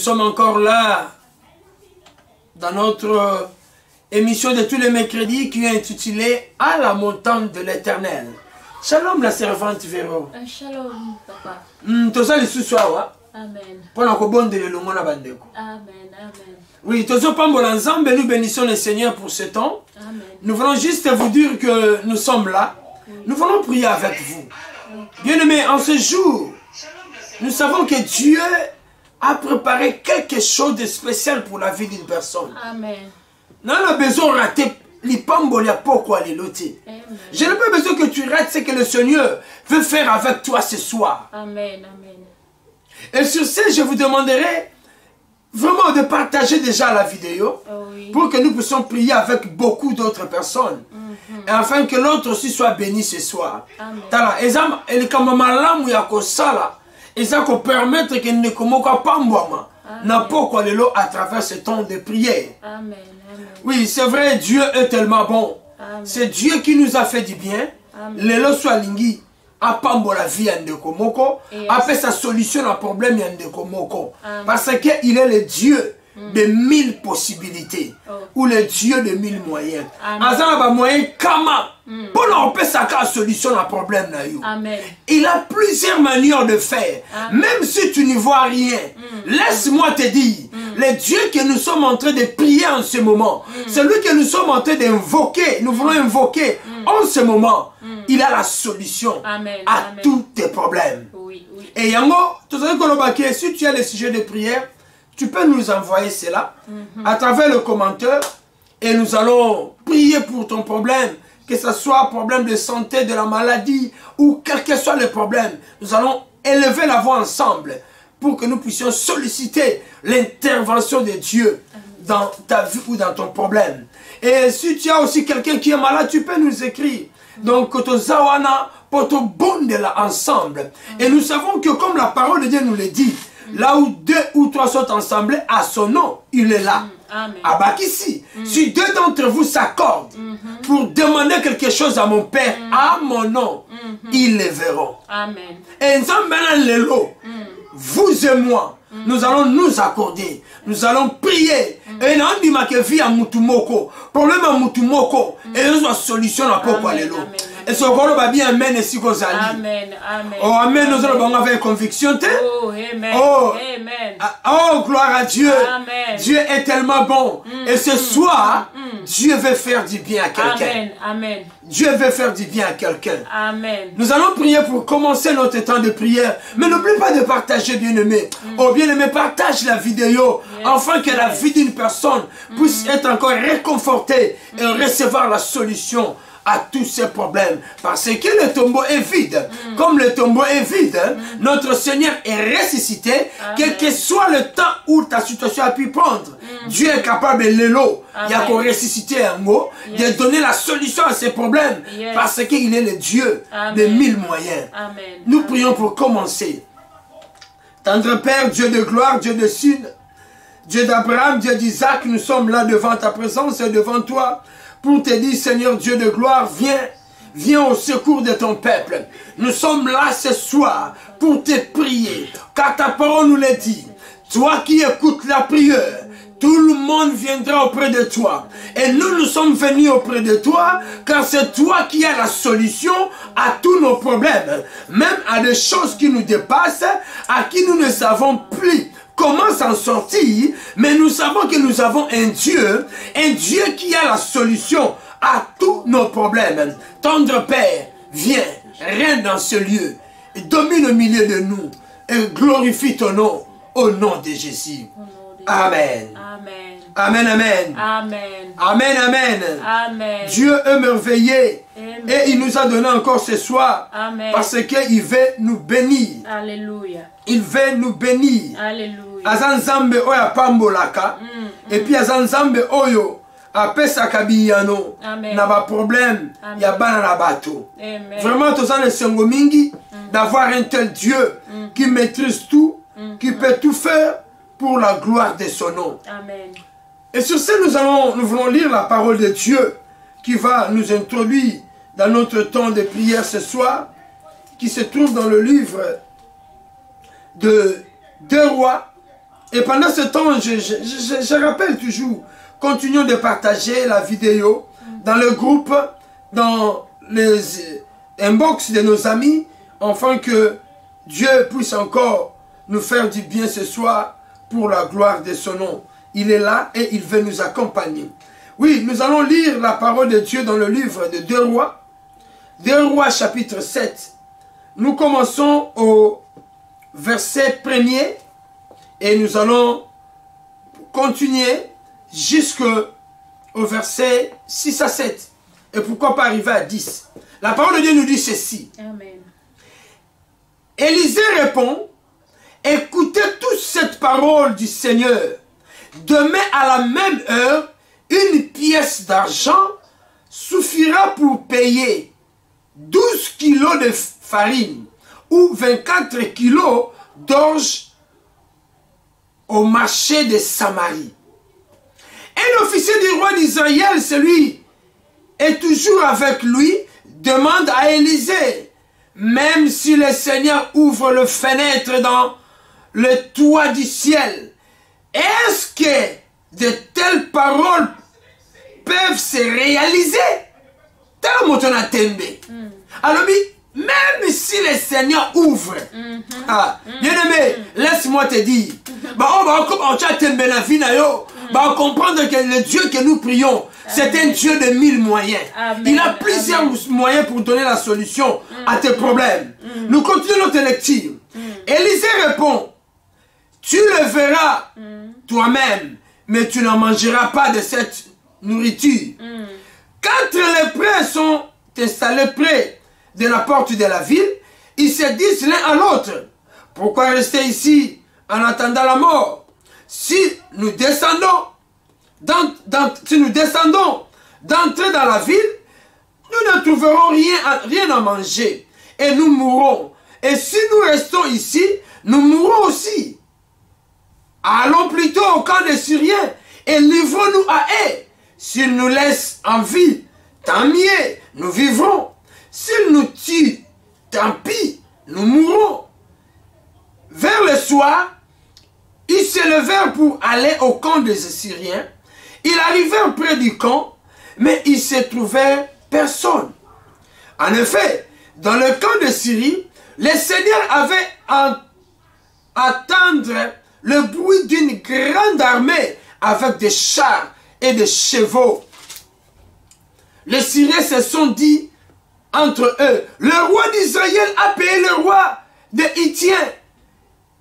sommes encore là dans notre émission de tous les mercredis qui est intitulée « À la montagne de l'Éternel ». Shalom la servante Véro. Shalom papa. Toza le sous-soir. Amen. Pour la cobonde de l'ongo na bandeko. Amen. Amen. Oui, tozo pambola ensemble, nous bénissons le Seigneur pour ce temps. Amen. Nous voulons juste vous dire que nous sommes là. Nous voulons prier avec vous. Bien-aimés, en ce jour, nous savons que Dieu a préparé quelque chose de spécial pour la vie d'une personne. Amen. Nous avons besoin de rater l'ipambolia pourquoi les lotis. Je n'ai pas besoin que tu rates ce que le Seigneur veut faire avec toi ce soir. Amen. Amen. Et sur ce, je vous demanderai vraiment de partager déjà la vidéo pour que nous puissions prier avec beaucoup d'autres personnes. Et afin que l'autre aussi soit béni ce soir. Tala, et comme malamu ya kosala, et ça qu'on permettre que ne komoka pambwama n'a pas quoi lelo à travers ce temps de prière. Amen. Oui, c'est vrai, Dieu est tellement bon. C'est Dieu qui nous a fait du bien. Lelo soit lingi a pambola vie yandeko moko, a fait sa solution à problème yandeko moko. Parce qu'il est le Dieu de 1000 possibilités ou le Dieu de 1000 moyens. Azana ba moyen kama pour nous sa solution à problème na yo. Il a plusieurs manières de faire. Même si tu n'y vois rien, laisse-moi te dire, le Dieu que nous sommes en train de prier en ce moment, celui que nous sommes en train d'invoquer, nous voulons invoquer en ce moment, il a la solution à tous tes problèmes. Et yango, tu sais que si tu as le sujet de prière, tu peux nous envoyer cela à travers le commentaire et nous allons prier pour ton problème, que ce soit un problème de santé, de la maladie ou quel que soit le problème. Nous allons élever la voix ensemble pour que nous puissions solliciter l'intervention de Dieu dans ta vie ou dans ton problème. Et si tu as aussi quelqu'un qui est malade, tu peux nous écrire. Donc, Kotozawana, Potobondela ensemble. Et nous savons que comme la parole de Dieu nous le dit, là où 2 ou 3 sont ensemble, à son nom, il est là. Abakissi, si 2 d'entre vous s'accordent pour demander quelque chose à mon Père, à mon nom, ils le verront. Amen. Et vous et moi, nous allons nous accorder, nous allons prier. Et nous allons dire vie à Mutumoko, problème à Mutumoko, et nous avons solution à pourquoi les lots. Et ce qu'on va bien amen et si vous allez. Amen. Oh, amen, nous allons avoir conviction. Oh, amen. Oh, gloire à Dieu. Amen. Dieu est tellement bon. Et ce soir, Dieu veut faire du bien à quelqu'un. Amen. Dieu veut faire du bien à quelqu'un. Amen. Nous allons prier pour commencer notre temps de prière. Mais n'oublie pas de partager, bien-aimé. Oh, bien-aimé, partage la vidéo. Afin que la vie d'une personne puisse être encore réconfortée et recevoir la solution à tous ces problèmes. Parce que le tombeau est vide. Comme le tombeau est vide, notre Seigneur est ressuscité. Quel que soit le temps où ta situation a pu prendre, Dieu est capable de l'eau. Il y a qu'on ressusciter un mot, de donner la solution à ces problèmes. Parce qu'il est le Dieu de 1000 moyens. Nous prions pour commencer. Tendre Père, Dieu de gloire, Dieu de Sud, Dieu d'Abraham, Dieu d'Isaac, nous sommes là devant ta présence et devant toi pour te dire, Seigneur Dieu de gloire, viens au secours de ton peuple. Nous sommes là ce soir pour te prier, car ta parole nous l'a dit. Toi qui écoutes la prière, tout le monde viendra auprès de toi. Et nous sommes venus auprès de toi, car c'est toi qui as la solution à tous nos problèmes, même à des choses qui nous dépassent, à qui nous ne savons plus comment s'en sortir, mais nous savons que nous avons un Dieu qui a la solution à tous nos problèmes. Tendre Père, viens, règne dans ce lieu, et domine au milieu de nous, et glorifie ton nom, au nom de Jésus. Amen. Amen, amen. Amen. Dieu est merveilleux. Et il nous a donné encore ce soir. Parce qu'il veut nous bénir. Alléluia. Il veut nous bénir. Alléluia. Azanzambe oya pambolaka. Et puis azanzambe oyo apesaka biyano na ba problème ya bana na bato. Vraiment tous les sengo mingi d'avoir un tel Dieu qui maîtrise tout, qui peut tout faire pour la gloire de son nom. Amen. Et sur ce, nous voulons lire la parole de Dieu qui va nous introduire dans notre temps de prière ce soir, qui se trouve dans le livre de 2 Rois, Et pendant ce temps, je rappelle toujours, continuons de partager la vidéo dans le groupe, dans les inbox de nos amis, afin que Dieu puisse encore nous faire du bien ce soir pour la gloire de son nom. Il est là et il veut nous accompagner. Oui, nous allons lire la parole de Dieu dans le livre de 2 Rois. 2 Rois chapitre 7. Nous commençons au verset 1er et nous allons continuer jusqu'au verset 6 à 7. Et pourquoi pas arriver à 10. La parole de Dieu nous dit ceci. Amen. Élisée répond, écoutez tous cette parole du Seigneur. Demain à la même heure, une pièce d'argent suffira pour payer 12 kilos de farine ou 24 kilos d'orge au marché de Samarie. Un officier du roi d'Israël, celui est toujours avec lui, demande à Élisée, même si le Seigneur ouvre le fenêtre dans le toit du ciel, est-ce que de telles paroles peuvent se réaliser? Alors, même si le Seigneur ouvre, bien-aimé, laisse-moi te dire, on va comprendre que le Dieu que nous prions, c'est un Dieu de 1000 moyens. Amen. Il a plusieurs moyens pour donner la solution à tes problèmes. Nous continuons notre lecture. Élisée répond, tu le verras toi-même, mais tu n'en mangeras pas de cette nourriture. Quand les prêts sont installés près de la porte de la ville, ils se disent l'un à l'autre, pourquoi rester ici en attendant la mort? Si nous descendons d'entrer dans la ville, nous ne trouverons rien à manger et nous mourrons. Et si nous restons ici, nous mourrons aussi. Allons plutôt au camp des Syriens et livrons-nous à eux. S'ils nous laissent en vie, tant mieux, nous vivrons. S'ils nous tuent, tant pis, nous mourrons. Vers le soir, ils se levèrent pour aller au camp des Syriens. Ils arrivèrent près du camp, mais il se trouvait personne. En effet, dans le camp de Syrie, le Seigneur avait entendu le bruit d'une grande armée avec des chars et des chevaux. Les Syriens se sont dit entre eux, le roi d'Israël a payé le roi de Hittiens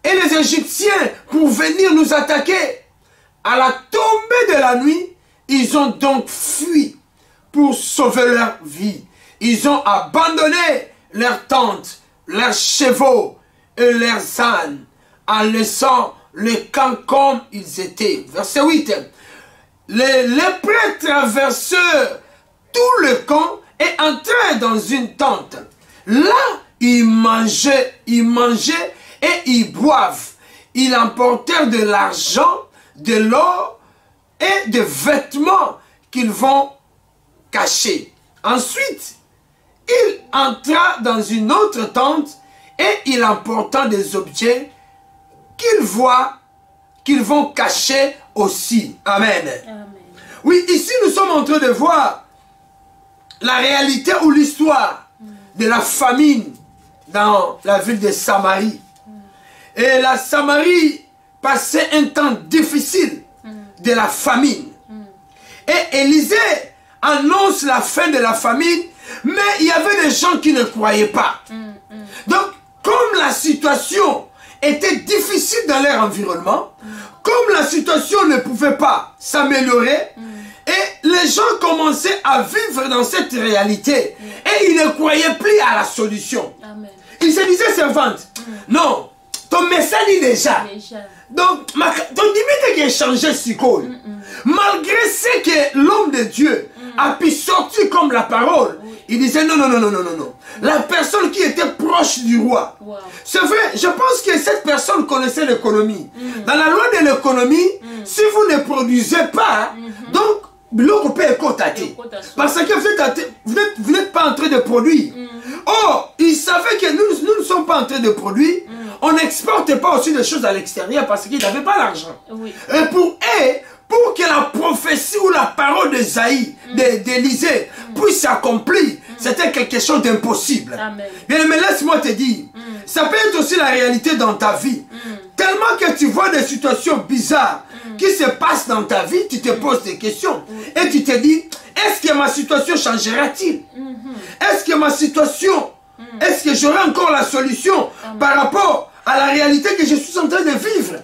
et les Égyptiens pour venir nous attaquer. À la tombée de la nuit, ils ont donc fui pour sauver leur vie. Ils ont abandonné leurs tentes, leurs chevaux et leurs ânes en laissant le camp comme ils étaient. Verset 8. Les lépreux traversèrent tout le camp et entrèrent dans une tente. Là, ils mangeaient et ils boivent. Ils emportèrent de l'argent, de l'or et des vêtements qu'ils vont cacher. Ensuite, il entra dans une autre tente et il emporta des objets qu'ils vont cacher aussi. Amen. Amen. Oui, ici nous sommes en train de voir la réalité ou l'histoire de la famine dans la ville de Samarie. Et la Samarie passait un temps difficile de la famine. Et Élisée annonce la fin de la famine, mais il y avait des gens qui ne croyaient pas. Donc, comme la situation était difficile dans leur environnement, comme la situation ne pouvait pas s'améliorer, et les gens commençaient à vivre dans cette réalité, et ils ne croyaient plus à la solution. Amen. Ils se disaient, servante, non, ton message est déjà. Donc, ton limite est changé si cool. Malgré ce que l'homme de Dieu a pu sortir comme la parole, il disait non. La personne qui était proche du roi. C'est vrai, je pense que cette personne connaissait l'économie. Dans la loi de l'économie, si vous ne produisez pas, donc, l'eau peut être cotatée. Parce que vous n'êtes pas en train de produire. Or, il savait que nous ne sommes pas en train de produire. on n'exporte pas aussi des choses à l'extérieur parce qu'ils n'avaient pas l'argent. Oui. Et pour eux, pour que la prophétie ou la parole d'Ésaïe, d'Élisée, puisse s'accomplir, c'était quelque chose d'impossible. Bien, mais laisse-moi te dire, ça peut être aussi la réalité dans ta vie. Tellement que tu vois des situations bizarres qui se passent dans ta vie, tu te poses des questions. Et tu te dis, est-ce que ma situation changera-t-il? Est-ce que ma situation, est-ce que j'aurai encore la solution par rapport à la réalité que je suis en train de vivre?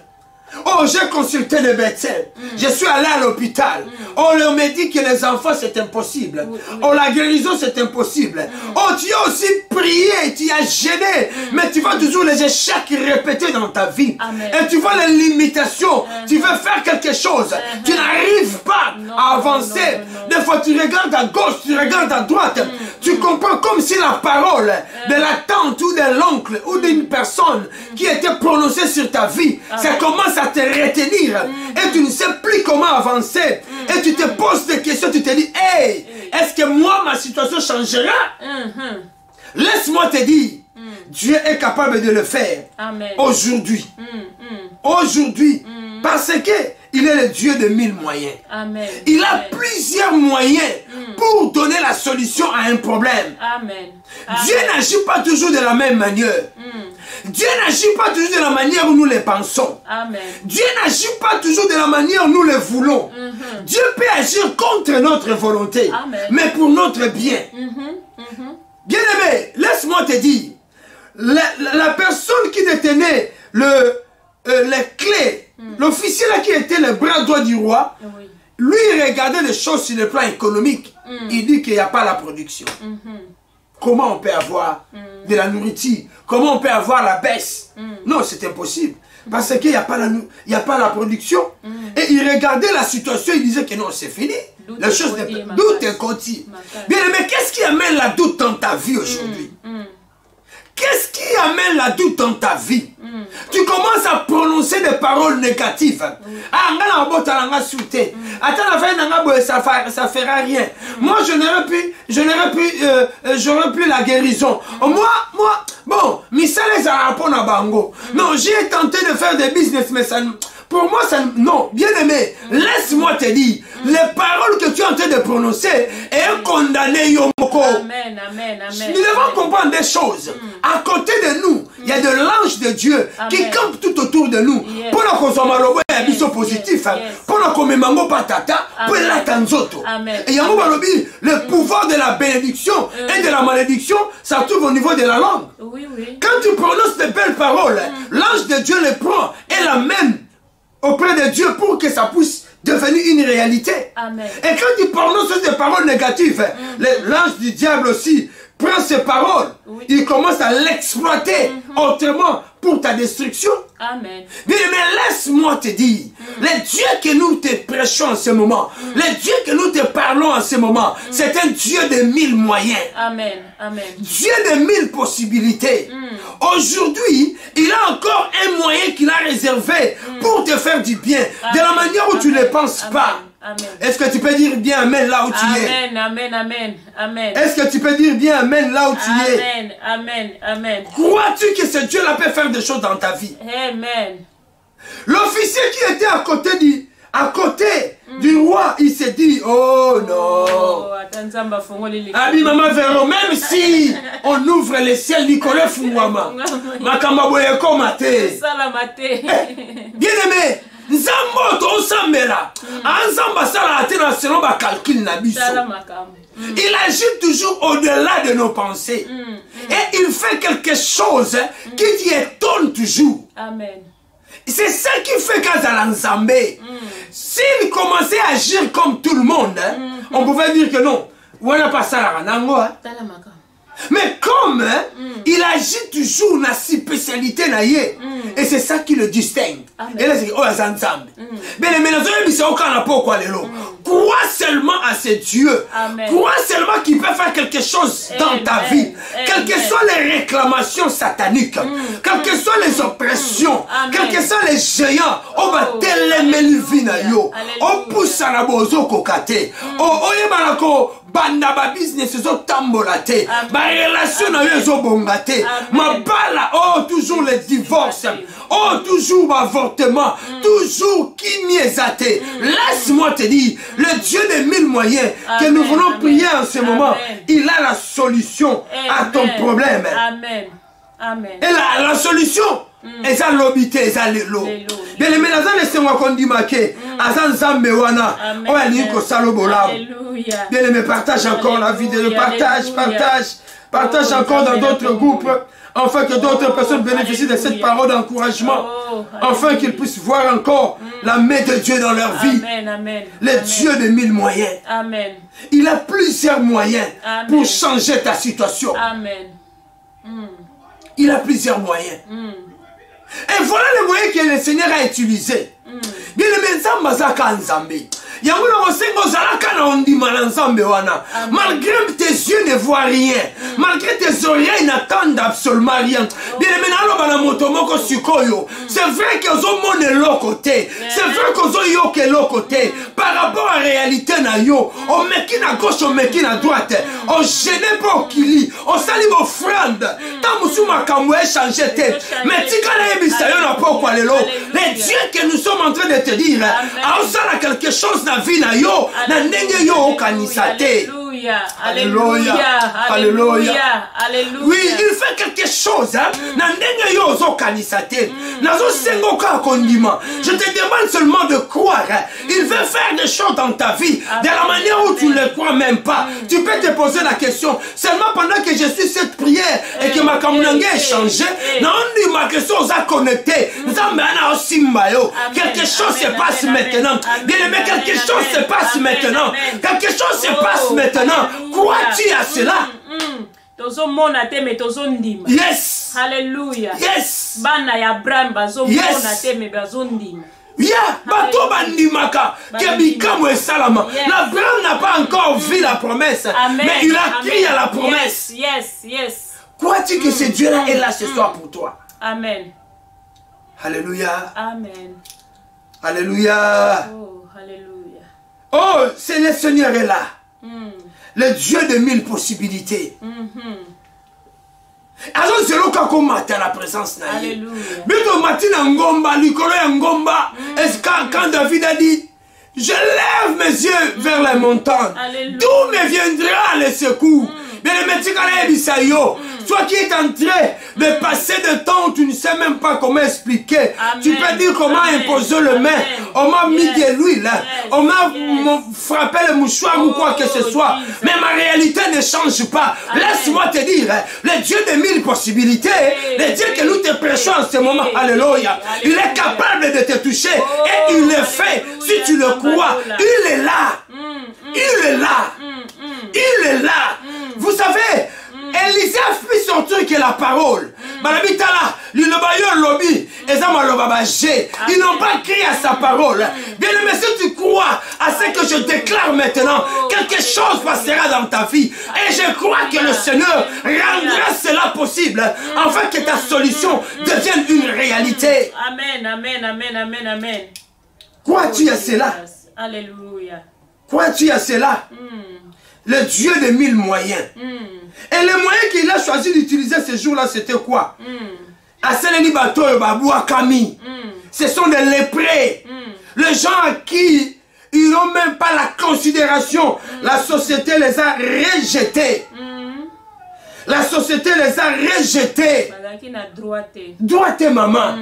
Oh, j'ai consulté le médecin. Je suis allé à l'hôpital. On leur m'a dit que les enfants, c'est impossible. Oh, la guérison, c'est impossible. Oh, tu as aussi prié, tu as gêné. Mais tu vois toujours les échecs répétés dans ta vie. Et tu vois les limitations. Tu veux faire quelque chose. Tu n'arrives pas à avancer. Des fois, tu regardes à gauche, tu regardes à droite. Tu comprends comme si la parole de la tante ou de l'oncle ou d'une personne qui était prononcée sur ta vie, ça commence à te retenir et tu ne sais plus comment avancer et tu te poses des questions, tu te dis, hey, est-ce que moi ma situation changera? Laisse-moi te dire, Dieu est capable de le faire aujourd'hui. Aujourd'hui, parce que il est le Dieu de 1000 moyens. Il a plusieurs moyens pour donner la solution à un problème. Dieu n'agit pas toujours de la même manière. Dieu n'agit pas toujours de la manière où nous le pensons. Dieu n'agit pas toujours de la manière où nous le voulons. Dieu peut agir contre notre volonté, mais pour notre bien. Bien-aimé, laisse-moi te dire, la personne qui détenait les clés, l'officier là qui était le bras droit du roi, lui il regardait les choses sur le plan économique. Il dit qu'il n'y a pas la production. Comment on peut avoir de la nourriture? Comment on peut avoir la baisse? Non, c'est impossible. Parce qu'il n'y a pas la production. Et il regardait la situation, il disait que non, c'est fini. Les choses de doute est continue. Bien, mais qu'est-ce qui amène la doute dans ta vie aujourd'hui? Qu'est-ce qui amène la doute dans ta vie? Tu commences à prononcer des paroles négatives. Ah, ça fera rien. Moi, j'aurais pu la guérison. Bon, non, j'ai tenté de faire des business, mais ça... Pour moi, ça... Non, bien-aimé, laisse-moi te dire, les paroles que tu es en train de prononcer est condamné Yomoko. Nous devons comprendre des choses. À côté de nous, il y a de l'ange de Dieu qui campe tout autour de nous. Pour nous consommer des choses positives, pour nous consommer patata, pour la tanzoto. Et le pouvoir de la bénédiction et de la malédiction, ça trouve au niveau de la langue. Quand tu prononces de belles paroles, l'ange de Dieu les prend et la même auprès de Dieu pour que ça puisse devenir une réalité. Et quand tu prononces des paroles négatives, l'ange du diable aussi prend ces paroles, il commence à l'exploiter autrement pour ta destruction. Mais laisse-moi te dire, le Dieu que nous te prêchons en ce moment, le Dieu que nous te parlons en ce moment, c'est un Dieu de 1000 moyens. Dieu de 1000 possibilités. Aujourd'hui, il a encore un moyen qu'il a réservé pour te faire du bien, de la manière où tu ne penses pas. Est-ce que tu peux dire bien Amen là où tu es? Est-ce que tu peux dire bien Amen là où tu es? Crois-tu que ce Dieu-là peut faire des choses dans ta vie? L'officier qui était à côté du roi, il s'est dit, oh non. Abi maman Véro, même si on ouvre les ciels, Nicolas Fungwama, Makambaboye Komate. Bien aimé, il agit toujours au-delà de nos pensées. Et il fait quelque chose qui t'y étonne toujours. C'est ça qui fait qu'Azalanzambe, s'il commençait à agir comme tout le monde, on pouvait dire que non. Mais comme il agit toujours dans sa spécialité, et c'est ça qui le distingue. Et là, c'est oh, Zanzambe. Mais les ménages, ils sont au Canada, pourquoi les lots? Crois seulement à ce Dieu. Amen. Crois seulement qu'il peut faire quelque chose dans ta vie. Quelles que soient les réclamations sataniques, quelles que soient les oppressions, quels que soient les géants, on va télémer yo. On pousse à la bozo kokate. On yemalako banda ba business zo tambolate. Ma relation na yo zo bongate. Ma bala, oh toujours les divorces. Oh toujours l'avortement. Toujours qui miezate. Laisse-moi te dire, le Dieu des 1000 moyens que nous voulons prier en ce moment, il a la solution à ton problème. Amen. Amen. Et la solution, eza lobité, eza lelo. Bien aimé, naza laissez-moi qu'on dit maké, azan zambe wana, oya niko salobolam. Bien aimé, partage encore la vidéo, partage encore dans d'autres groupes, afin que d'autres personnes bénéficient de cette parole d'encouragement, afin qu'ils puissent voir encore la main de Dieu dans leur vie. Le Dieu de 1000 moyens. Amen. Il a plusieurs moyens pour changer ta situation. Amen. Il a plusieurs moyens. Et voilà les moyens que le Seigneur a utilisés. Bien aimé, Nzamba zaka Nzambe. Malgré tes yeux ne voient rien, malgré tes oreilles n'attendent absolument rien. Bien aimé, c'est vrai que vous avez l'autre côté, c'est vrai que vous avez l'autre côté. Par rapport à la réalité, on met qui à gauche, on met qui à droite, on gêne pas au kili, on salue vos offrandes. Tant que vous avez changé de tête, mais si vous avez les dieux que nous sommes en train de te dire, on a quelque chose dans la vie, na ndenge yo okanisa te. Alléluia. Alléluia. Alléluia. Oui, il fait quelque chose. Na ndenge yo okanisa te. Nazo sengo ka kondima. Je te demande seulement de croire. Il veut faire des choses dans ta vie de la manière où tu ne le crois même pas. Tu peux te poser la question. Seulement pendant que je suis cette prière et que ma kamunange est changée, na on ma question a connecté. Quelque chose se passe maintenant. Bien aimé, quelque chose se passe maintenant. Quelque chose se passe maintenant. Crois-tu à cela? Yes. Alléluia. Yes. Bana ya Abraham bazomona te me bazondima. Yeah, bato bandimaka kebikamu esalama. L'Abraham n'a pas encore vu la promesse, mais il a crié à la promesse. Yes. Crois-tu que ce Dieu-là est là ce soir pour toi? Amen. Alléluia. Amen. Alléluia. Oh, alléluia. Oh, c'est le Seigneur est là. Le Dieu de 1000 possibilités. Alors c'est là qu'on matin la présence na ye. Bito matina ngomba likolo ya ngomba. Est-ce quand David a dit je lève mes yeux vers les montagnes. D'où me viendra le secours? Bien aimé, toi qui es en train de passer de temps, tu ne sais même pas comment expliquer. Tu peux dire comment imposer le main. On m'a mis de l'huile. On m'a frappé le mouchoir ou quoi que ce soit. Mais ma réalité ne change pas. Laisse-moi te dire, le Dieu de 1000 possibilités, le Dieu que nous te prêchons en ce moment, alléluia, il est capable de te toucher et il le fait. Si tu le crois, il est là. Il est là. Il est là. Vous savez, Élisée a fait sortir que la parole. Ils n'ont pas crié à sa parole. Bien aimé, si tu crois à ce que je déclare maintenant, quelque chose passera dans ta vie. Et je crois que le Seigneur rendra cela possible, afin que ta solution devienne une réalité. Amen, amen, amen, amen, amen. Crois-tu à cela? Alléluia. Crois-tu à cela? Le Dieu de 1000 moyens. Et les moyens qu'il a choisi d'utiliser ce jour-là, c'était quoi? Ce sont des léprés. Les gens à qui ils n'ont même pas la considération. La société les a rejetés. La société les a rejetés. Droite maman.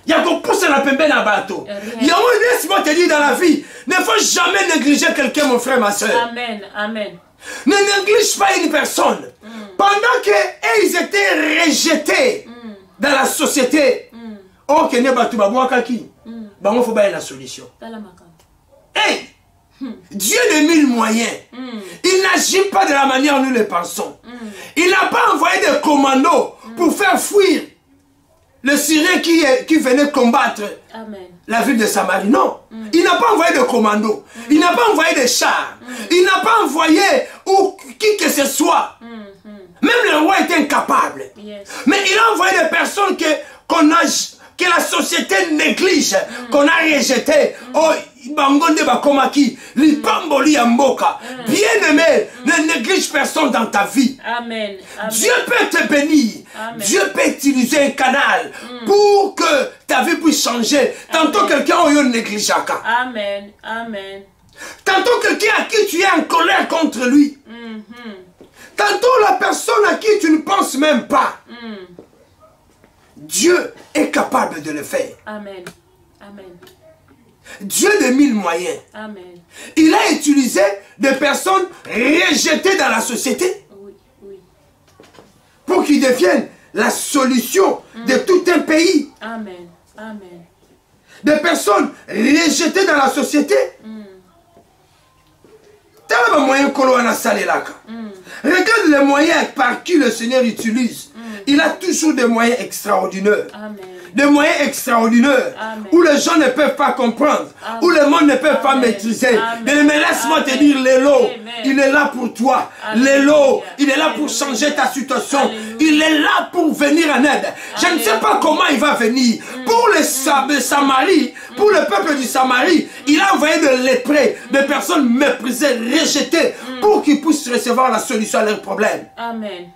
Il y a qu'on pousse la pembe dans le bateau. Il y a un laisse-moi te dire dans la vie, ne faut jamais négliger quelqu'un, mon frère, ma soeur. Amen, amen. Ne néglige pas une personne. Pendant qu'ils étaient rejetés dans la société, oh, que ne batu babou kaki, bah on faut pas la solution. Hey, Dieu de 1000 moyens. Il n'agit pas de la manière dont nous le pensons. Il n'a pas envoyé des commandos pour faire fuir le Syrien qui venait combattre Amen. la ville de Samarie. Non. Il n'a pas envoyé de commando. Il n'a pas envoyé de chars. Il n'a pas envoyé qui que ce soit. Même le roi était incapable. Yes. Mais il a envoyé des personnes que la société néglige, qu'on a rejetées. Oh, Bangonde Bakomaki, Lipamboli Amboka. Bien-aimé, ne néglige personne dans ta vie. Amen. Amen. Dieu peut te bénir. Amen. Dieu peut utiliser un canal pour que ta vie puisse changer. Tantôt quelqu'un au négligeaka. Amen. Amen. Tantôt quelqu'un à qui tu es en colère contre lui. Tantôt la personne à qui tu ne penses même pas. Dieu est capable de le faire. Amen. Amen. Dieu de mille moyens. Amen. Il a utilisé des personnes rejetées dans la société Oui, oui. pour qu'ils deviennent la solution de tout un pays. Amen. Amen. Des personnes rejetées dans la société. Regarde les moyens par qui le Seigneur utilise. Il a toujours des moyens extraordinaires. Amen. Des moyens extraordinaires. Amen. Où les gens ne peuvent pas comprendre. Amen. Où le monde ne peut pas maîtriser. Mais laisse-moi te dire, Lélo, il est là pour toi. Lélo, il est là pour changer ta situation. Alléluia. Il est là pour venir en aide. Je ne sais pas comment il va venir. Pour les Samarie, pour le peuple du Samarie, il a envoyé de léprés, de personnes méprisées, rejetées, pour qu'ils puissent recevoir la solution à leurs problèmes. Amen.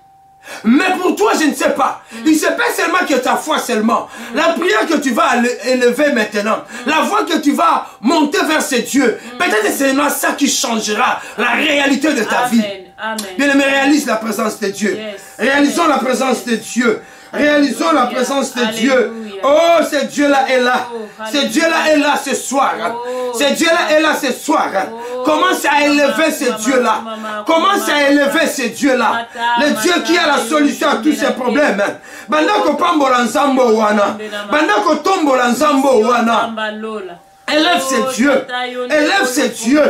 Mais pour toi, je ne sais pas. Il ne sait pas seulement que ta foi seulement. La prière que tu vas élever maintenant, la voix que tu vas monter vers ces dieux, peut-être c'est seulement ça qui changera la réalité de ta vie. Amen. Bien aimé, réalise la présence de Dieu. Yes. Réalisons la présence de Dieu. Réalisons la présence de Dieu. Alléluia. Oh, ce Dieu-là est là. Oh, Ce Dieu-là est là ce soir. Oh, Ce Dieu-là est là ce soir. Oh, Commence à élever ce Dieu-là. Commence à élever ce Dieu-là. Le Dieu qui a la solution à tous ces problèmes. Bandako pambola nzambo wana. Bandako tombola nzambo wana. Élève ces dieux. Élève ces dieux.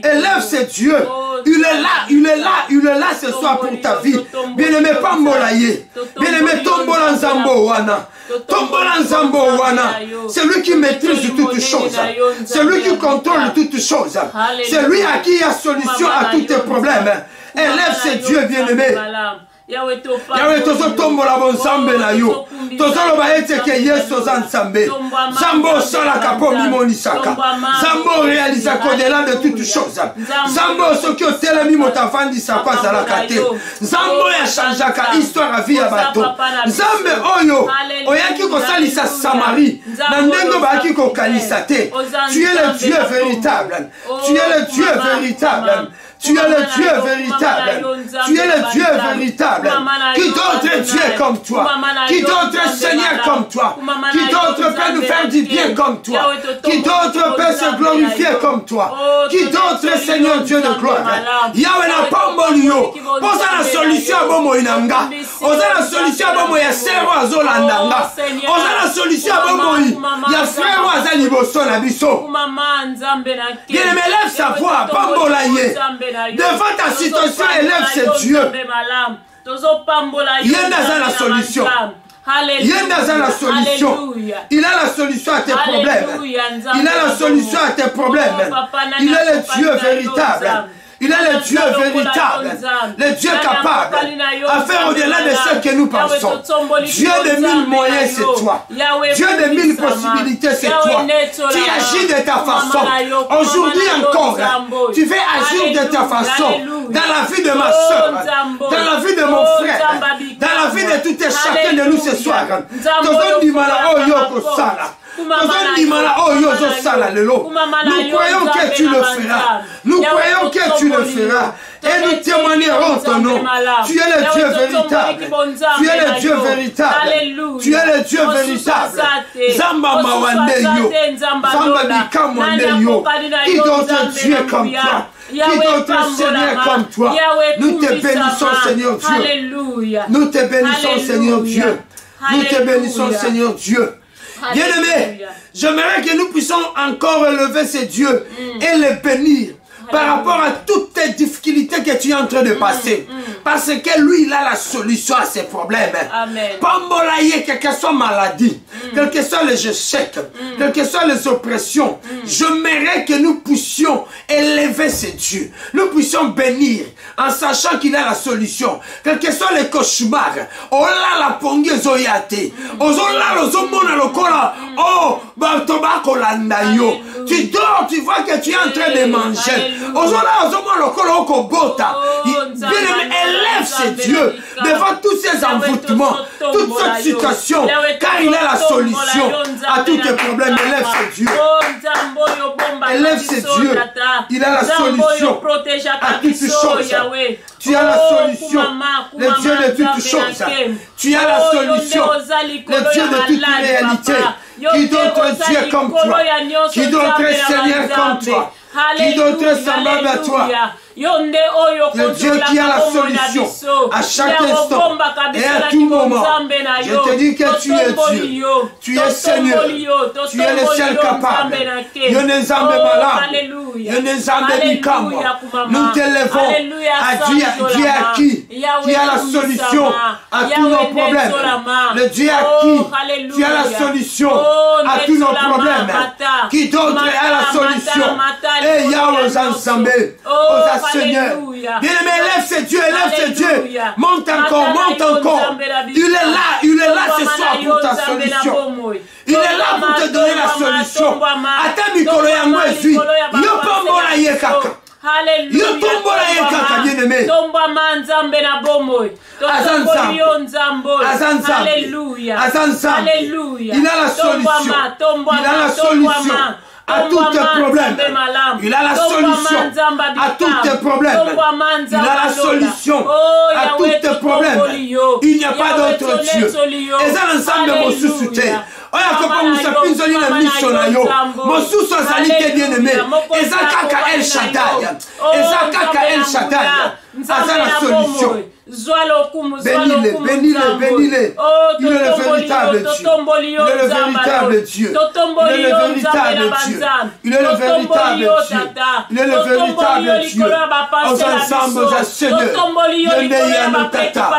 Élève ces dieux. Il est là, il est là, il est là ce soir pour ta vie. Bien-aimé Pambolaye. Bien-aimé Tombola Nzambo Wana. Tombola Nzambo Wana. C'est lui qui maîtrise toutes choses. C'est lui qui contrôle toutes choses. C'est lui à qui il y a solution à tous tes problèmes. Élève ces dieux, bien-aimé. Yahweh tozo tombola bonsambe na yo. Tozo loba eteke yeso zansambe. Zambo sola kapo mimonisaka. Zambo réalisa kodela de toutes choses. Zambo soki otelemi motafandi sakwa zalakate. Zambo ya chanjaka histoire à vie à bateau. Zambe oyo oyaki kosalisa Samarie. Na ndenge baki kokanisa te. Tu es le Dieu véritable. Tu es le Dieu véritable. Tu es le Dieu véritable. Tu es le Dieu véritable. Qui d'autre est Dieu comme toi? Qui d'autre est Seigneur comme toi? Qui d'autre peut nous faire du bien comme toi? Qui d'autre peut se glorifier comme toi? Qui d'autre est Seigneur Dieu de gloire? Yahweh n'a pas molio. Posa la solution à bomo inanga. Osa la solution à bomo ya sero azolandanga. Osa la solution à bomo ya frère azaliboso na biso. Bien aimé, lève sa voix, bambolaye. Devant ta situation, élève ses dieux. Il y a la solution. Il y a la solution. Il a la solution à tes problèmes. Il a la solution à tes problèmes. Il est le Dieu véritable. Il est le Dieu véritable, le Dieu capable à faire au-delà de ce que nous pensons. Dieu de mille moyens, c'est toi. Dieu de mille possibilités, c'est toi. Tu agis de ta façon. Aujourd'hui encore, tu veux agir de ta façon dans la vie de ma soeur, dans la vie de mon frère, dans la vie de tout et chacun de nous ce soir. Nous croyons que tu le feras. Nous croyons que tu le feras. Et nous témoignerons ton nom. Tu es le Dieu véritable. Tu es le Dieu véritable. Tu es le Dieu véritable. Zamba Mawandeyo. Zamba Bikamwandeyo. Qui d'autre Dieu comme toi? Qui d'autre Seigneur comme toi? Nous te bénissons, Seigneur Dieu. Nous te bénissons, Seigneur Dieu. Nous te bénissons, Seigneur Dieu. Bien-aimés, j'aimerais que nous puissions encore relever ces dieux et les bénir par rapport à toutes tes difficultés que tu es en train de passer. Parce que lui, il a la solution à ses problèmes. Amen. Pambolaye, quelle que soit maladie, quels que soient les échecs, quelles que soient les oppressions, j'aimerais que nous puissions élever ces dieux. Nous puissions bénir en sachant qu'il a la solution. Quels que soient les cauchemars, oh là la pongue zoyate, oh là le zomona lokola, oh tobacco landayo. Tu dors, tu vois que tu es en train de manger. Oh là le zomona lokola okobota. Élève ces dieux devant tous ces envoûtements, toute cette situation, car il a la solution à tous tes problèmes. Élève ces dieux. Élève ces dieux. Il a la solution à toutes choses. Tu as la solution, le Dieu de toutes choses. Tu as la solution, le Dieu de toute réalité. Qui d'autre Dieu comme toi? Qui d'autre Seigneur comme toi? Qui d'autre semblable à toi? Le Dieu qui a la solution à chaque instant et à tout moment. Je te dis que tu es Dieu. Tu es Seigneur. Tu es le seul capable. Yonezambe Malam. Yonezambe Mikamo. Nous t'élevons à Dieu à qui a la solution à tous nos problèmes. Le Dieu à qui a la solution à tous nos problèmes. Qui d'autre a la solution? Et Yahweh ensemble. Seigneur, bien-aimé, élève ces dieux, élève ces dieux. Monte encore, monte encore. Il est là ce soir pour ta solution. Il est là pour te donner la solution. Ata mikolo ya mwezi, yo pombola ye kaka. Yo tombola ye kaka, bien-aimé. Alléluia. Il a la solution. Il a la solution à tous tes problèmes. Il a la solution à tous tes problèmes. Il a la solution à tous tes problèmes. Il n'y a pas d'autre Dieu. Et ça, l'ensemble de mon sous-soutien. Oya koko musapinzoli na mission na yo. Mosusu azali te bien-aimé. Eza kaka El Shaddai. Eza kaka El Shaddai. Aza la solution. Bénis-les, bénis-les, bénis-les. Il est le véritable Dieu. Il est le véritable Dieu. Il est le véritable Dieu. Il est le véritable Dieu. Il est le véritable Dieu. Aux ensembles, aux Seigneur. Yonde yanotata.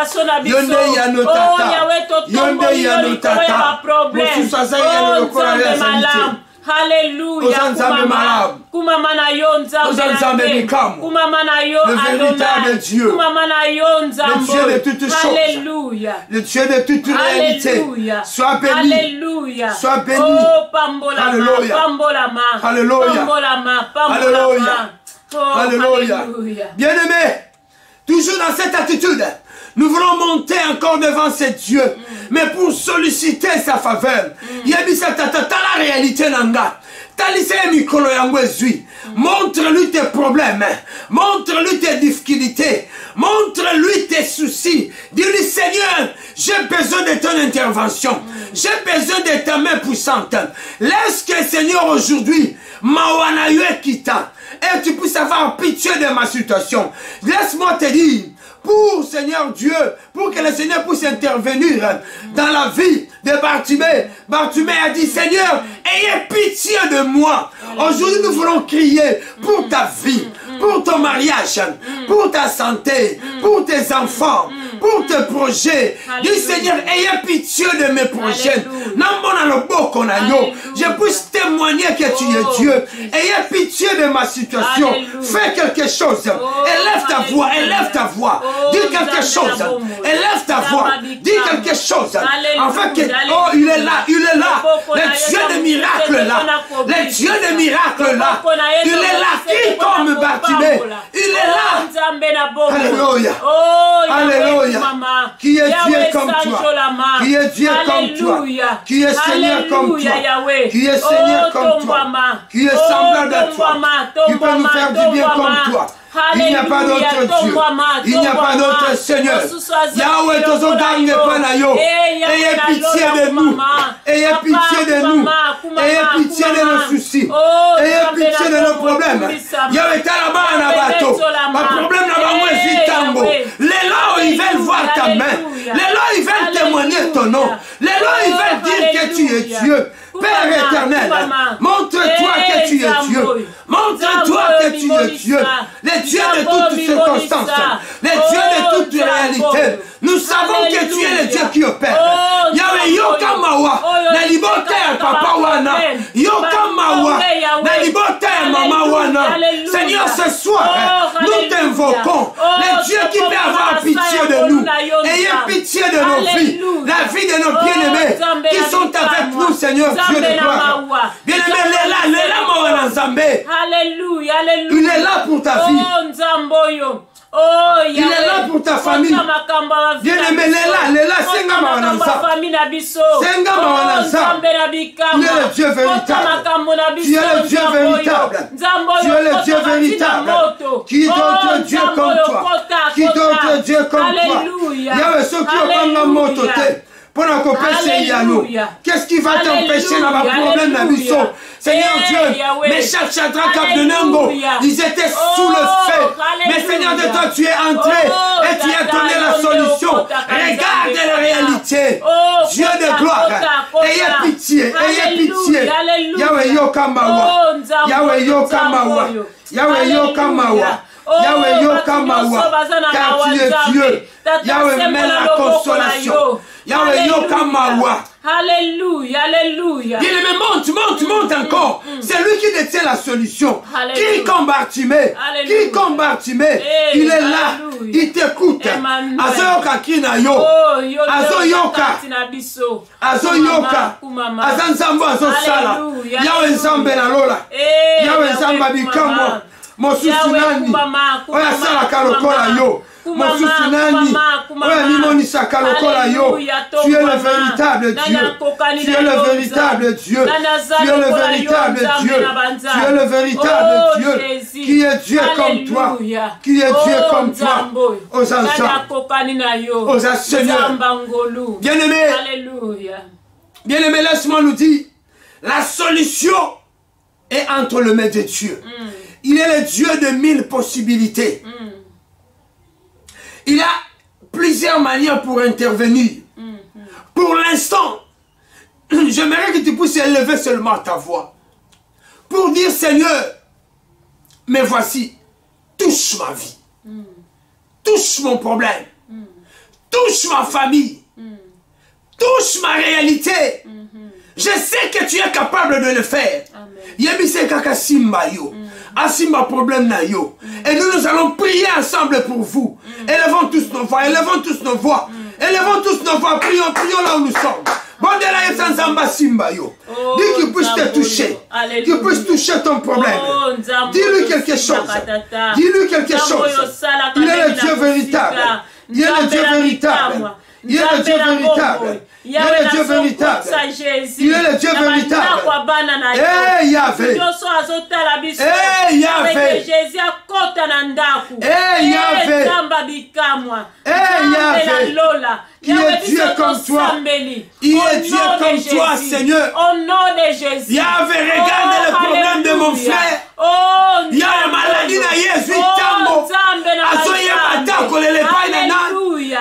Yonde yanotata. Yonde yanotata. Mosusu azali yanokora ya zanite. Alléluia. Kumamana yonza. Kumamana yo véritable Dieu. Le Dieu de toutes choses. Alléluia. Le Dieu de toute réalité. Sois béni. Alléluia. Sois béni. Oh, pambolama. Alléluia. Pambolama. Alléluia. Pambolama. Alléluia. Oh, Alléluia. Bien-aimé, toujours dans cette attitude, nous voulons monter encore devant ce Dieu, mais pour solliciter sa faveur. Yebisa tata la réalité nanga. Talise mikolo yangwezui. Montre-lui tes problèmes. Montre-lui tes difficultés. Montre-lui tes soucis. Dis-lui, Seigneur, j'ai besoin de ton intervention. J'ai besoin de ta main puissante. Laisse que, Seigneur, aujourd'hui, Mawanayue kita. Et tu puisses avoir pitié de ma situation. Laisse-moi te dire, pour Seigneur Dieu, pour que le Seigneur puisse intervenir dans la vie de Bartimée. Bartimée a dit, Seigneur, ayez pitié de moi. Aujourd'hui, nous voulons crier pour ta vie, pour ton mariage, pour ta santé, pour tes enfants, pour tes projets. Dis, Seigneur, ayez pitié de mes projets. Je puisse témoigner que tu es Dieu. Ayez pitié de ma situation. Fais quelque chose. Élève ta voix, élève ta voix. Dis quelque chose. Élève ta voix. Dis quelque chose. Enfin que, oh, il est là, il est là. Le Dieu des miracles là. Le Dieu des miracles là. Il est là. Qui comme Bartimée? Il est là. Alléluia. Alléluia. Qui est Dieu comme toi? Qui est Dieu comme toi? Qui est Seigneur comme toi? Qui est Seigneur comme toi? Qui est semblable à toi? Qui peut nous faire du bien comme toi? Il n'y a pas d'autre Dieu. Il n'y a pas d'autre Seigneur. Yahweh tozogange panayo. Ayez pitié de nous. Ayez pitié de nous. Ayez pitié de nos soucis. Ayez pitié de nos problèmes. Yahweh talaba na bato. Ma problème n'a pas moins zitango. Les lois ils veulent voir ta main. Les lois ils veulent témoigner ton nom. Les lois ils veulent dire que tu es Dieu. Père éternel, montre-toi que tu es Dieu. Montre-toi que tu es Dieu. Le Dieu de toutes circonstances. Le Dieu de toute réalité. Nous savons que tu es le Dieu qui opère. Yahweh yoka mawa na libota ya papa wana. Yoka mawa na libota ya mama wana. Seigneur, ce soir, nous t'invoquons. Le Dieu qui peut avoir pitié de nous. Ayez pitié de nos vies. La vie de nos bien-aimés qui sont avec nous, Seigneur Dieu de gloire. Bien-aimé, il est là, mon Nzambé. Alléluia, alléluia. Il est là pour ta vie. Il est là pour ta famille. Bien-aimé, il est là, Senga Mawananza. Senga Mawananza. Tu es le Dieu véritable. Tu es le Dieu véritable. Tu es le Dieu véritable. Qui d'autre Dieu comme toi? Qui d'autre Dieu comme toi? Il y a ceux qui ont pas moto. Pour n'empêcher Yano. Qu'est-ce qui va t'empêcher dans ma problème la mission? Seigneur Dieu, mais chaque Shadrach, Abednego, ils étaient sous le feu. Mais Seigneur de toi, tu es entré et tu as donné la solution. Regarde la réalité. Dieu de gloire, ayez pitié, ayez pitié. Yahweh Yokamawa, Yahweh Yokamawa, Yahweh Yokamawa. Yahweh Yokamawa, car tu es Dieu. Yahweh met la consolation. Yahweh Yokamawa. Alléluia, alléluia. Il me monte encore. C'est lui qui détient la solution. Qui combartimé? Qui combartimé? Il est là. Il t'écoute. Azoyoka kinayo. Azoyoka. Azoyoka. Azanzambo azosala. Yahweh Nzambe na lola. Yahweh Nzambe bikamwa. Mosusu nani? Oya sala kalokola yo. Mosusu nani? Oya limonisa kalokola yo. Tu es le véritable Dieu. Tu es le véritable Dieu. Tu es le véritable Dieu. Tu es le véritable Dieu. Qui est Dieu comme toi? Qui est Dieu comme toi? Aux enfants. Aux Seigneur. Bien-aimé. Bien-aimé, laisse-moi nous dire. La solution est entre les mains de Dieu. Il est le Dieu de 1000 possibilités. Il a plusieurs manières pour intervenir. Pour l'instant, j'aimerais que tu puisses élever seulement ta voix. Pour dire, Seigneur, mais voici, touche ma vie. Touche mon problème. Touche ma famille. Touche ma réalité. Je sais que tu es capable de le faire. Yebise kaka simba yo. Asimba problème na yo. Et nous allons prier ensemble pour vous. Élevons tous nos voix. Élevons tous nos voix. Élevons tous nos voix. Prions, prions là où nous sommes. Bondela yesanzamba simba yo. Dis qu'il puisse te toucher. Qu'il puisse toucher ton problème. Dis-lui quelque chose. Dis-lui quelque chose. Il est le Dieu véritable. Il est le Dieu véritable. Il est le Dieu véritable. Il est le Dieu véritable. Il est le Dieu véritable. Eh Yahvé. Eh Yahvé. Eh Yahvé. Eh Yahvé. Qui est Dieu comme toi. Il est Dieu comme toi, Seigneur. Au nom de Jésus. Yahvé, regarde le problème de mon frère. Il y a la maladie de Jésus.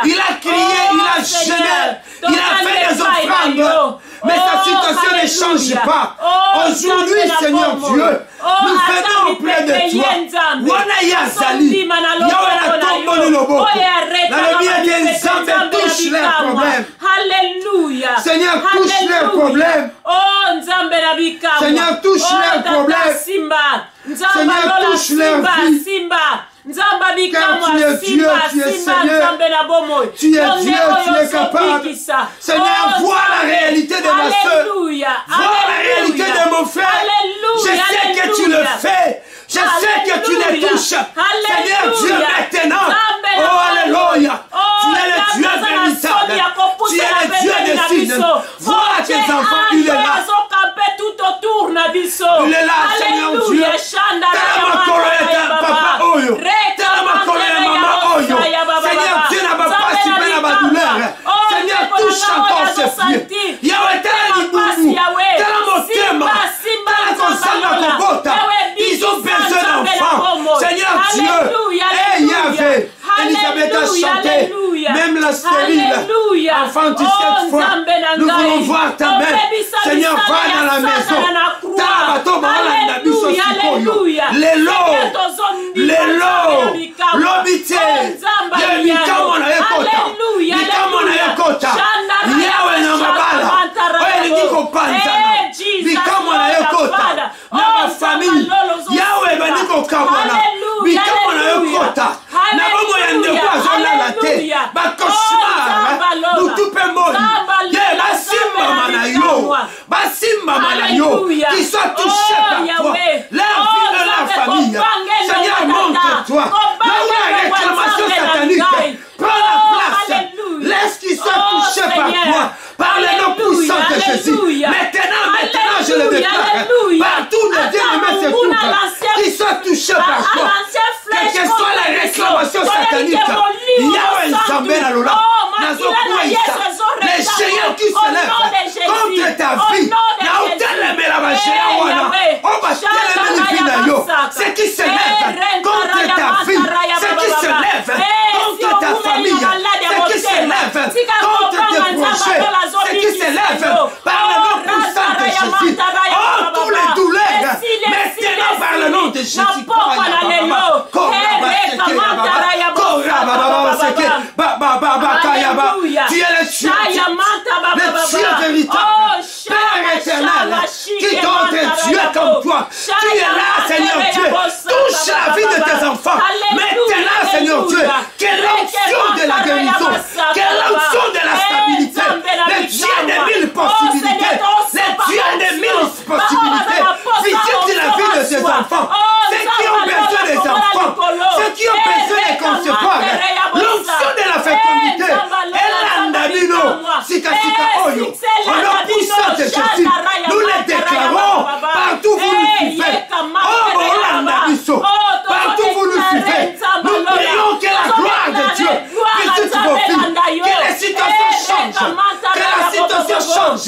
Il a crié, il a gêné, il a fait des offrandes. Mais sa situation ne change pas. Aujourd'hui, Seigneur Dieu, nous venons auprès de toi. Wana Yazali, Yahweh Tombo Nulobo. La lumière des Nzambe touche leurs problèmes. Alléluia. Seigneur, touche leurs problèmes. Seigneur, touche leurs problèmes. Seigneur, touche leur vie. Car tu es Dieu, tu es Seigneur. Tu es Dieu, tu es capable. Seigneur, vois la réalité de ma soeur. Vois la réalité de mon frère. Je sais que tu le fais. Je sais que tu les touches. Seigneur Dieu, maintenant. Oh, alléluia. Tu es le Dieu véritable. Tu es le Dieu des signes. Vois tes enfants, il est là. Il est là, Seigneur Dieu. Papa Oyo. Seigneur Dieu n'a pas participé à ma douleur. Seigneur, touche encore ses pieds. Yahweh, ils ont besoin d'enfants. Seigneur Dieu, hey Yahvé, Elisabeth a chanté, même la stérile, enfant de cette fois, nous voulons voir ta main. Seigneur, va dans la maison. Les lots, l'obité, touché par toi, quelle que soit la réclamation satanique, Yahweh Zambé na Lola, les géants qui se lèvent contre ta vie, ceux qui se lèvent contre ta vie, ceux qui se lèvent contre ta famille, ceux qui se lèvent contre tes projets, ceux qui se lèvent par le nom puissant de Jésus. Oh, tous les douleurs, maintenant par le nom de Jésus. Tu es le Dieu, le Dieu véritable, Père éternel, qui d'autre Dieu comme toi. Tu es là, Seigneur Dieu. Touche la vie de tes enfants. Maintenant, Seigneur Dieu, quelle onction de la guérison, quelle onction de la stabilité, le Dieu des 1000 possibilités, le Dieu des 1000 possibilités. Visite la vie de tes enfants. Ceux qui ont besoin des enfants, ceux qui ont besoin de concevoir, l'onction de la fécondité, Sika Oyo, au nom puissant de Jésus, nous les déclarons partout vous nous suivez. Oh, Molanda Bisso, partout vous nous suivez. Nous prions que la gloire de Dieu visite vos filles, que la situation change, que la situation change,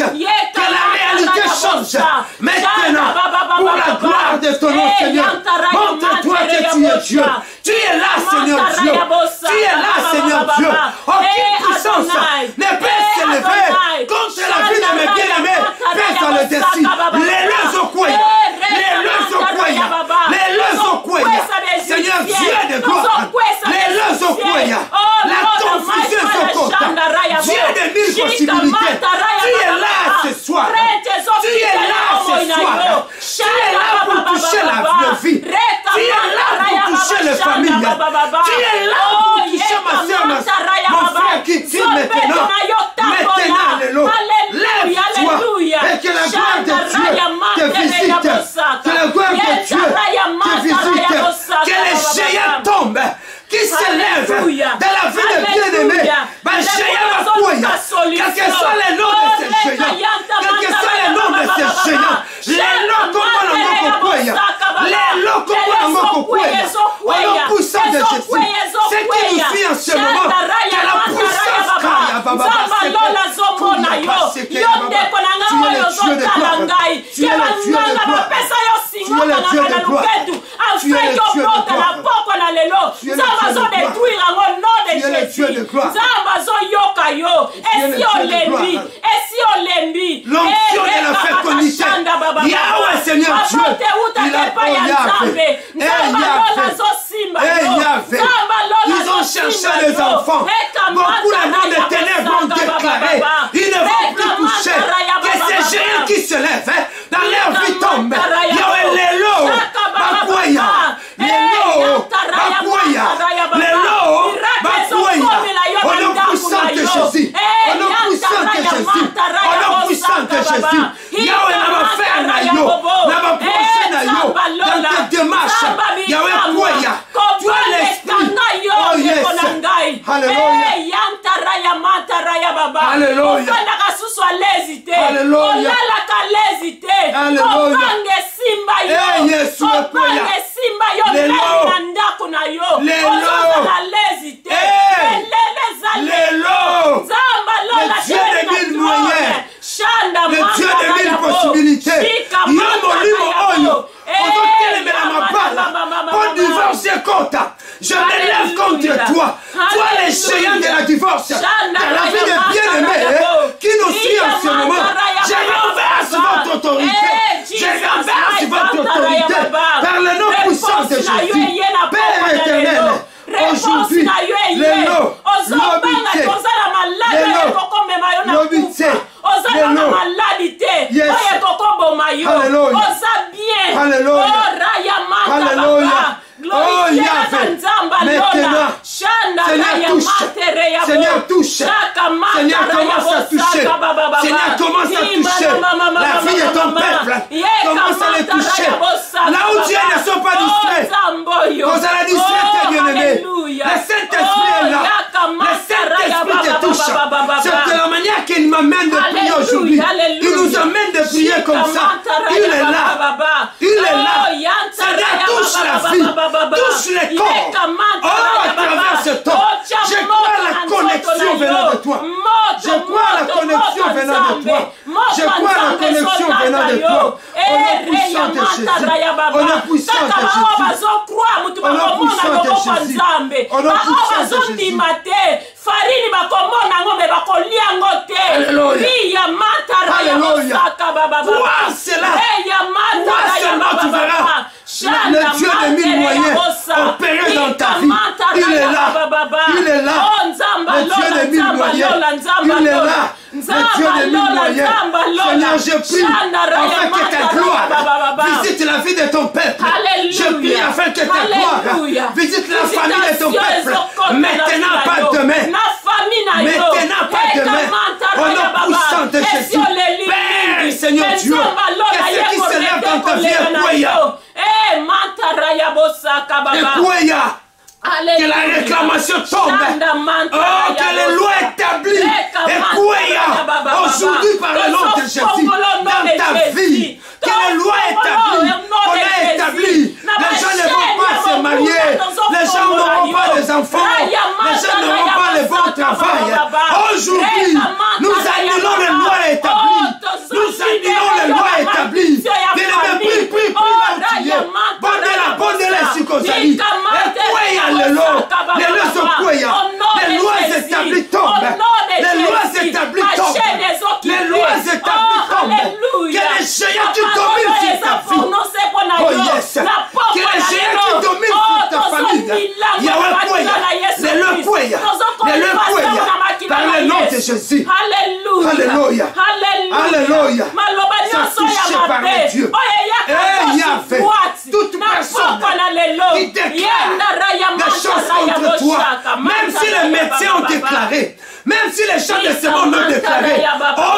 que la réalité change. Maintenant, pour la gloire de ton nom, Seigneur, montre-toi que tu es Dieu. Tu es là, Seigneur Dieu. Tu es là, Seigneur Dieu. Aucune puissance ne peut s'élever contre la vie de mes bien-aimés. Pèse dans le dessus. Les leux au couille. Les leux au couille. Les leux au couille. Seigneur Dieu de gloire. Les leux au couille. La confusion est au compte. Dieu de 1000 possibilités. Tu es là ce soir. Tu es là ce soir. Tu es là pour toucher la vie. Tu es là pour toucher les familles. Tu es là pour toucher ma soeur, mon frère qui tue maintenant. Maintenant, alléluia. Lève-toi et que la gloire de Dieu te visite. Que la gloire de Dieu te visite. Que les géants tombent. Qui se lèvent dans la vie de bien-aimés. Ben, géant va couiller. Quel que soit le nom de ces géants. Quel que soit le nom de ces géants. Les noms comme on a les noms comme on a au nom puissant de Jésus. Ce qui nous suit en ce moment, que la puissance kaya baba l'onction de la fécondité. Yahweh Seigneur Dieu, il a Yahvé. Ils ont cherché les enfants. Beaucoup la main des ténèbres ont déclaré. Ils ne vont plus toucher. Que ces géants qui se lèvent dans leur vie tombent. Yahweh les lots, Bakwaya. Les lots, Bakwaya. Les lots, Bakwaya. Au nom puissant de Jésus. Au nom puissant de Jésus. Au nom puissant de Jésus. Yahweh n'a pas fait un aïe. N'a pas prochain aïe. Dans tes démarches. Yahweh Kwaya. Tu as l'esprit. Oh yes. Alléluia. Alléluia. Alléluia. Le Dieu de 1000 possibilités. Pour divorcer contre, je me lève contre toi. Toi les géants de la divorce, de la vie de bien-aimés qui nous suit en ce moment. Je renverse votre autorité. Je renverse votre autorité par le nom puissant de Jésus. Père éternel, aujourd'hui, les lots, l'obité, yes. Alléluia. Alléluia. Alléluia. Oh Yahvé, maintenant, Seigneur touche, Seigneur touche, Seigneur commence à toucher, Seigneur commence à toucher la vie de ton peuple, commence à les toucher, là où Dieu ne sont pas distraits, cause à la distraite bien-aimé, le Saint-Esprit est là, le Saint-Esprit te touche, c'est de la manière qu'il m'amène de prier aujourd'hui, il nous amène de prier comme ça, il est là, Seigneur touche la vie. touche les corps. Oh, à travers ce temps, je crois à la connexion venant de toi. Je crois à la connexion venant de toi. Je crois à la connexion venant de toi. Au nom puissant de Jésus. Au nom puissant de Jésus. Au nom puissant de Jésus. Au nom puissant de Jésus. Farini bakomona ngombe bakolia ngote. Alléluia. Mata Alléluia. Crois cela. Crois seulement tu verras. Le Dieu de mille moyens opérer dans ta vie. Il est là. Il est là. Le Dieu de mille moyens. Il est là. Le Dieu de mille moyens. Seigneur, je prie afin que ta gloire visite la vie de ton peuple. Je prie afin que ta gloire visite la famille de ton peuple. Maintenant, pas demain. Maintenant, pas demain. Au nom puissant de Jésus. Père, Seigneur Dieu, que ce qui se lève dans ta vie est que la réclamation tombe. Oh, que les lois établies aujourd'hui par le nom de Jésus dans ta vie. Que les lois établies, on a établi. Les gens ne vont pas se marier. Les gens n'auront pas des enfants. Les gens n'auront pas le bon travail. Aujourd'hui, nous annulons les lois établies. Nous annulons les lois établies. Prie, bonne-la, Sikosali. Les lois établies tombent. Les lois établies tombent. Les lois établies tombent. Que les géants qui dominent sur ta vie. Oh yes. Que les géants qui dominent sur ta famille. Par le nom de Jésus. Alléluia. Alléluia. Ça touché par le Dieu. Et Yahvé, toute personne qui déclare des choses contre toi, même si les médecins ont déclaré, même si les gens de ce monde ont déclaré,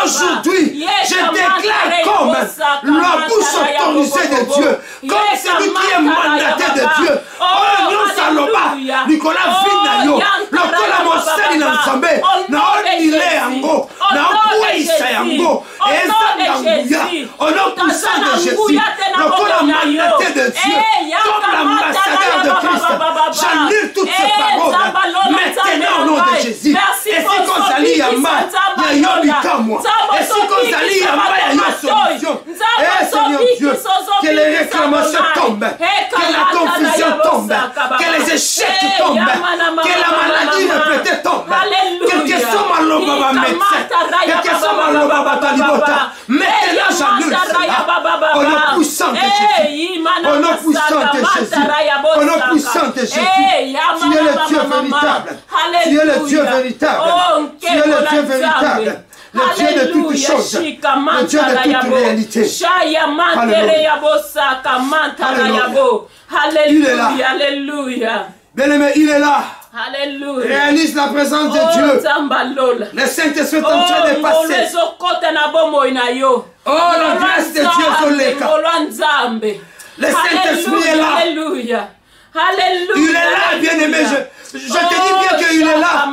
aujourd'hui, je déclare comme la bouche autorisée de Dieu, comme celui qui est mandaté de Dieu. Oh, non, Saloba, Nicolas Vinayo, Lokola Mosali Nansambé, Naonile Yango, Naokuisa Yango, Ezandanguya, au nom puissant de Jésus, Lokola mandaté de Dieu, comme l'ambassadeur de Christ, j'annule toutes ces paroles, maintenant au nom de Jésus. Et si Kozali Yamba, Yayo Bikamwa, et si Kozali Yamba, Yayo Solution, et Seigneur Dieu, que les réclamations tombent, que la confusion tombe, que les échecs tombent, que la maladie répétée tombe, quel que soit Malobaba médecin, quel que soit Malobaba Talibota, maintenant j'annule cela, au nom puissant de Jésus, au nom puissant de Jésus, au nom puissant de Jésus, tu es le Dieu véritable, tu es le Dieu véritable, tu es le Dieu véritable. Le Dieu de toutes choses, le Dieu de toute réalité. Alléluia, alléluia. Bien-aimé, il est là. Alléluia. Réalise la présence de Dieu. Le Saint-Esprit est en train de passer. Oh, la grâce de Dieu sur les cas. Le Saint-Esprit est là. Alléluia. Alléluia. Il est là, bien-aimé. Je te dis bien qu'il est là.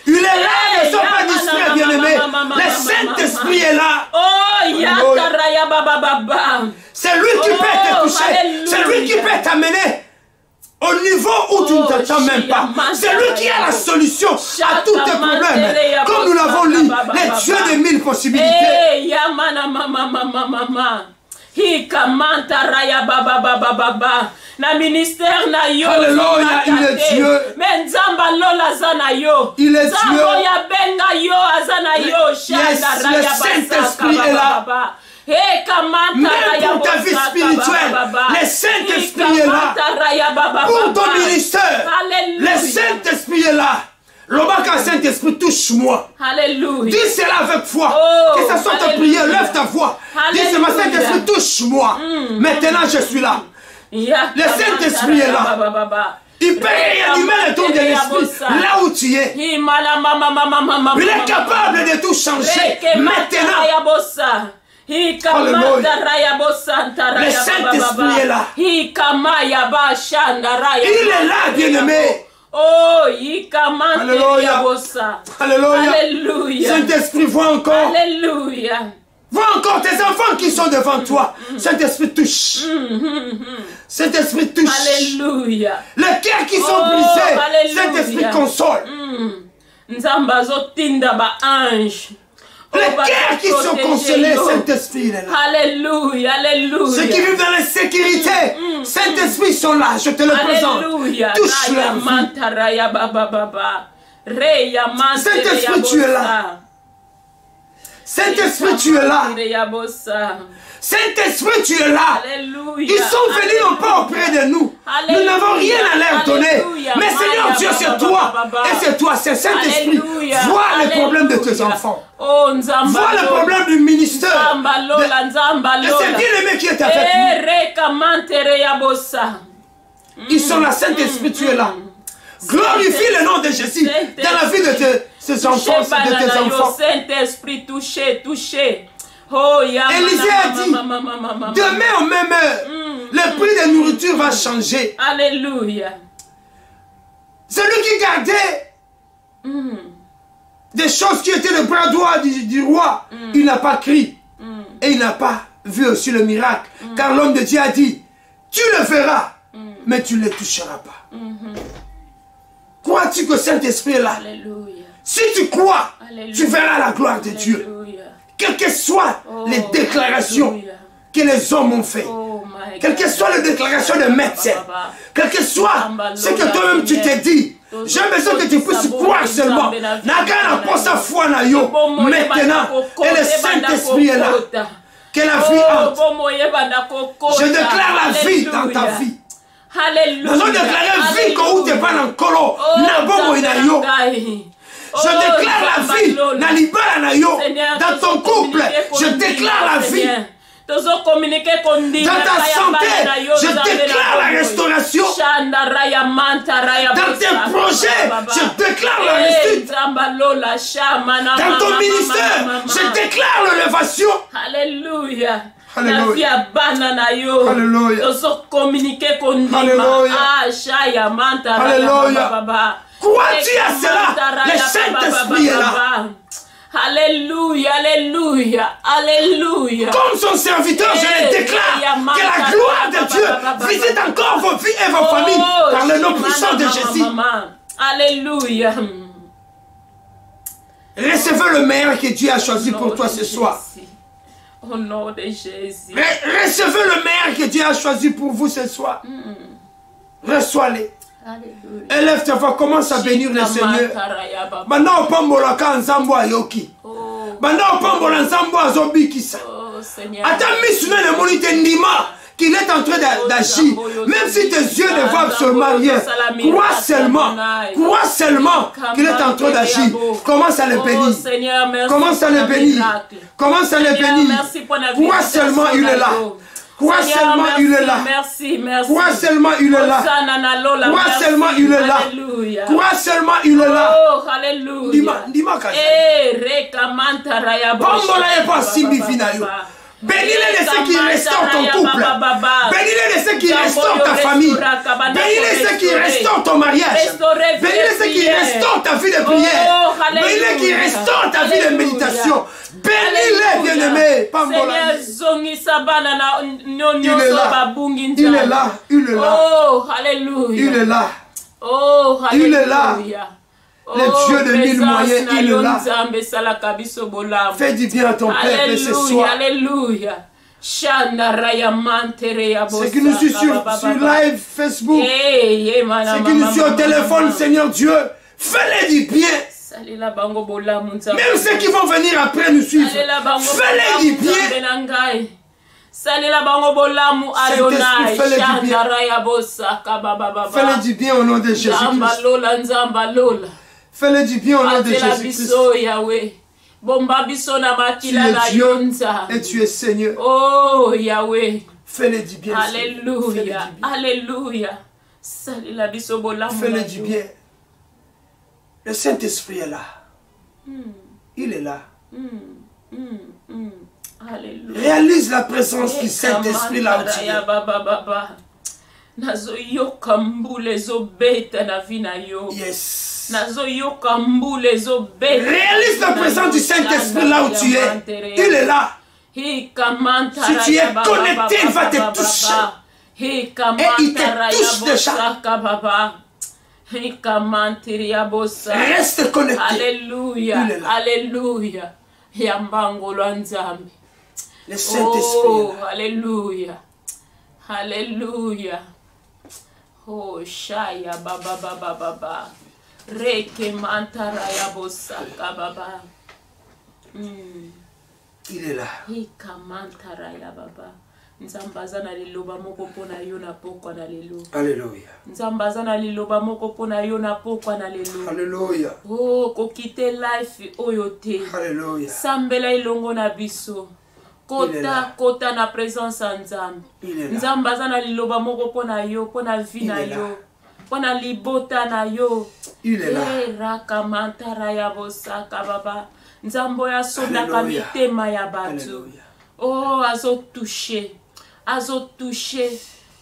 Il est là, ne sois pas distrait, bien-aimé. Le Saint-Esprit est là. C'est lui qui peut te toucher. C'est lui qui peut t'amener au niveau où tu ne t'attends même pas. C'est lui qui a la solution à tous tes problèmes. Comme nous l'avons lu, les dieux de mille possibilités. Na ministère na yo. Alléluia, il est Dieu. Mais nzamba lola zana yo. Il est Dieu. Ya benga yo azana yo. Le Saint-Esprit est là. Même pour ta vie spirituelle, le Saint-Esprit est là. Pour ton ministère, le Saint-Esprit est là. L'obaka Saint-Esprit, touche-moi. Alléluia. Dis cela avec foi. Que ce soit ta prière, lève ta voix. Dis ce ma Saint-Esprit, touche-moi. Maintenant je suis là. Le Saint-Esprit est là. Il peut réanimer le ton de l'esprit là où tu es. Il est capable de tout changer maintenant. Le Saint-Esprit est là. Il est là, bien-aimé. Oh, Alléluia. Alléluia. Alléluia. Saint-Esprit, vois encore. Alléluia. Vois encore tes enfants qui sont devant toi. Saint-Esprit touche. Saint-Esprit touche. Alléluia. Les cœurs qui sont brisés, alléluia. Saint-Esprit console. Nzamba zotinda ba ange. Les cœurs qui sont consolés, Saint-Esprit est là. Alléluia, alléluia. Ceux qui vivent dans la sécurité, Saint-Esprit sont là, je te le présente. Alléluia. Touche leur vie. Saint-Esprit, tu es là. Saint-Esprit, tu es là. Saint-Esprit, tu es là. Alléluia. Ils sont venus non pas auprès de nous. Nous n'avons rien à leur donner. Alléluia. Mais Seigneur Dieu, c'est toi. Et c'est toi, c'est Saint-Esprit. Alléluia. Vois les problèmes de tes Alléluia. enfants. Oh, Nzamba Vois le Lola. problème du ministère. Nzamba Lola, Nzamba Et Lola. c'est bien-aimé qui est avec nous. Reka mantere ya bossa. Ils sont là, Saint-Esprit, tu es là. Glorifie le nom de Jésus dans la vie de ces enfants, de tes enfants. Saint-Esprit, touché, touché. Oh, Élisée a dit, demain aux mêmes heures, le prix de nourriture va changer. Alléluia. Celui qui gardait des choses qui étaient le bras droit du roi, il n'a pas crié. Et il n'a pas vu aussi le miracle. Car l'homme de Dieu a dit, tu le verras, mais tu ne le toucheras pas. Crois-tu que Saint-Esprit est là? Alléluia. Si tu crois, Alléluia. tu verras la gloire de Dieu. Alléluia. Quelles que soient les déclarations Alléluia. que les hommes ont fait, Oh my quelles que soient les déclarations de médecins, quel que soit ce que toi-même tu t'es dit, j'ai besoin que tu puisses croire seulement. Nakana posa foi na yo maintenant, et le Saint-Esprit est là. Que la vie entre. Je déclare la vie dans ta vie. Alléluia. Je déclare la vie quand tu n'es pas dans le colo. Je déclare la vie dans l'ibala na yo, dans ton couple. Je déclare la vie. Dans ta santé, je déclare la restauration. Dans tes projets, je déclare la réussite. Dans ton ministère, je déclare l'élévation. Alléluia. Alléluia. Alléluia. Alléluia. Crois-tu à cela? Le Saint-Esprit est là. Alléluia, alléluia, alléluia. Comme son serviteur, je le déclare que la gloire de Dieu visite encore vos vies et vos familles par le nom puissant de Jésus. Alléluia. Recevez le meilleur que Dieu a choisi pour toi ce soir. Au nom de Jésus. Recevez le meilleur que Dieu a choisi pour vous ce soir. Reçois-les. Élève ta voix, commence à bénir le Seigneur. Maintenant, on peut molaka nzambo ayoki. Maintenant, on peut molaka nzambo azobikisa. Attends, misune le monite ndima qu'il est en train d'agir. Même si tes yeux ne voient absolument rien, crois seulement qu'il est en train d'agir. Commence à le bénir. Commence à le bénir. Commence à le bénir. Crois seulement, il est là. Crois seulement, il est là. Merci, merci. Crois seulement, il est là. Crois seulement, il est là. Crois seulement, il est là. Oh, alléluia. Bénis-les de ceux qui restaurent ton couple. Bénis-les de ceux qui restaurent ta famille. Bénis-les de ceux qui restaurent ton mariage. Bénis-les de ceux qui restaurent ta vie de prière. Bénis-les qui restaurent ta vie de méditation. Bénis-les, bien-aimés. Il est là. Il est là. Oh, alléluia. Il est là. Oh, il est là. Le Dieu de mille moyens, il est là. Fais du bien à ton peuple ce soir. Alléluia. C'est qui nous suit sur live Facebook. C'est qui nous suit au téléphone, Seigneur Dieu. Fais-les du bien. Même ceux qui vont venir après nous suivre. Fais-les du bien. Fais-les du bien au nom de Jésus-Christ. Fais-le du bien au nom de Jésus-Christ. Tu es Dieu et tu es Seigneur. Oh Yahweh. Fais-le du bien. Alléluia. Alléluia. Fais-le du bien. Le Saint-Esprit est là. Il est là. Alléluia. Réalise la présence du Saint-Esprit là où tu es. Yes. Réalise la présence du Saint-Esprit là où tu es. Il est là. Si tu es connecté, il va te toucher. Et ils te touchent déjà. Reste connecté. Alléluia. Alléluia. Le Saint-Esprit. Oh, alléluia. Alléluia. Oh, Shaya baba baba baba. Reke mantara ya bosaka baba. Il est là. Hika mantara ya baba. Nzambazana liloba moko pona yo na pokwa na lelo. Alléluia. Nzambazana liloba moko pona yo na pokwa na lelo. Alléluia. Oh, kokite life oyote. Alléluia. Sambela ilongo na biso. Kota na présence en Nzambe. Nzambazana liloba moko pona yo, pona vie na yo. Pona libota na yo. Il est là. Raka mantara ya bosaka baba. Nzambo ya soda kamitema ya batu. Oh, azo touché.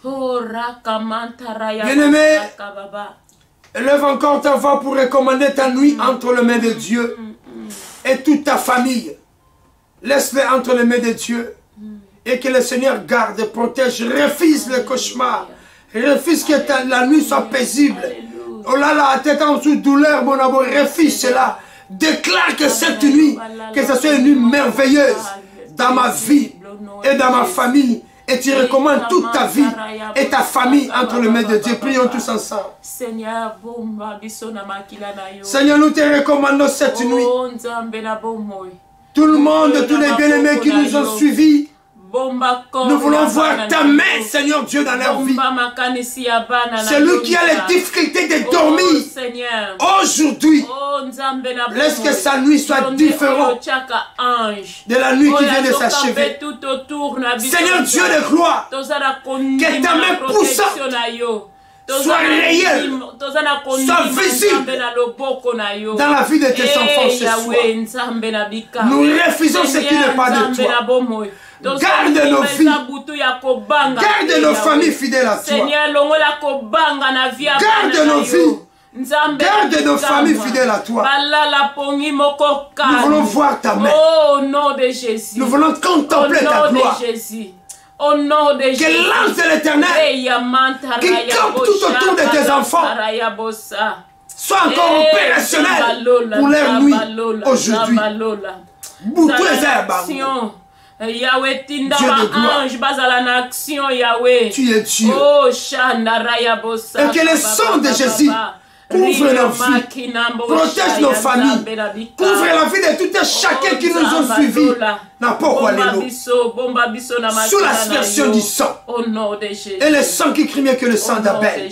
Oh, raka mantara ya bosaka baba. Élève encore ta voix pour recommander ta nuit entre les mains de Dieu et toute ta famille. Laisse-les entre les mains de Dieu et que le Seigneur garde, protège, refuse le cauchemar. Refuse que la nuit soit paisible. Oh là là, tête en dessous, douleur, mon amour, refuse cela. Déclare que cette nuit, que ce soit une nuit merveilleuse dans ma vie et dans ma famille. Et tu recommandes toute ta vie et ta famille entre les mains de Dieu. Prions tous ensemble. Seigneur, nous te recommandons cette nuit. Tout le monde, tous les bien-aimés qui nous ont suivis, nous voulons voir ta main, Seigneur Dieu, dans leur vie. Celui qui a les difficultés de dormir, aujourd'hui, laisse que sa nuit soit différente de la nuit qui vient de s'achever. Seigneur Dieu de gloire, que ta main poussante soit réelle, soit visible dans la vie de tes enfants ce soir. Nous refusons ce qui n'est pas de toi. Garde nos vies. Garde nos familles fidèles à toi. Garde nos vies. Garde nos familles fidèles à toi. Nous voulons voir ta main. Nous voulons contempler ta gloire. Au nom de Jésus. Que l'ange de l'Éternel qui campe tout autour de tes enfants soit encore opérationnel pour leur nuit aujourd'hui. Boutou les herbes. Yahweh tindaba ange bazala na action Yahweh. Tu es Dieu. Oh Shandaraya bossa. Et que le sang de Jésus couvre nos vies, protège nos familles, couvre la vie de tout et chacun qui nous ont suivis. Sous l'aspersion du sang. Et le sang qui crie mieux que le sang d'Abel.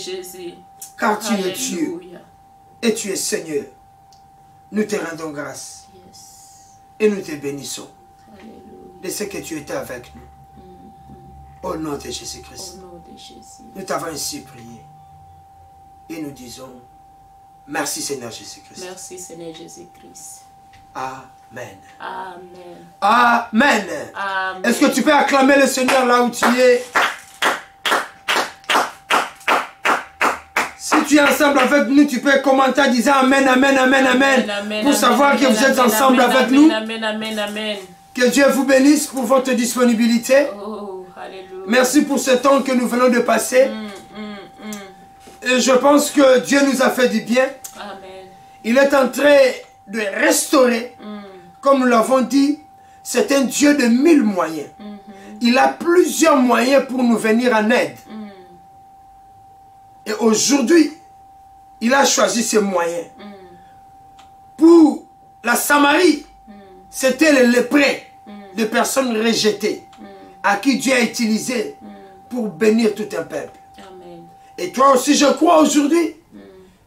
Car tu es Dieu et tu es Seigneur. Nous te rendons grâce et nous te bénissons de ce que tu étais avec nous. Au nom de Jésus-Christ. Nous t'avons ainsi prié. Et nous disons, merci Seigneur Jésus-Christ. Merci Seigneur Jésus-Christ. Amen. Amen. Amen. Amen. Est-ce que tu peux acclamer le Seigneur là où tu es? Si tu es ensemble avec nous, tu peux commenter en disant Amen, Amen, Amen, Amen. Amen, pour savoir que vous êtes ensemble avec nous. Amen, Amen, Amen. Que Dieu vous bénisse pour votre disponibilité. Oh, alléluia. Merci pour ce temps que nous venons de passer. Et je pense que Dieu nous a fait du bien. Amen. Il est en train de restaurer. Comme nous l'avons dit, c'est un Dieu de 1000 moyens. Il a plusieurs moyens pour nous venir en aide. Et aujourd'hui, il a choisi ces moyens. Pour la Samarie, c'était les lépreux, les personnes rejetées, à qui Dieu a utilisé pour bénir tout un peuple. Amen. Et toi aussi, je crois aujourd'hui,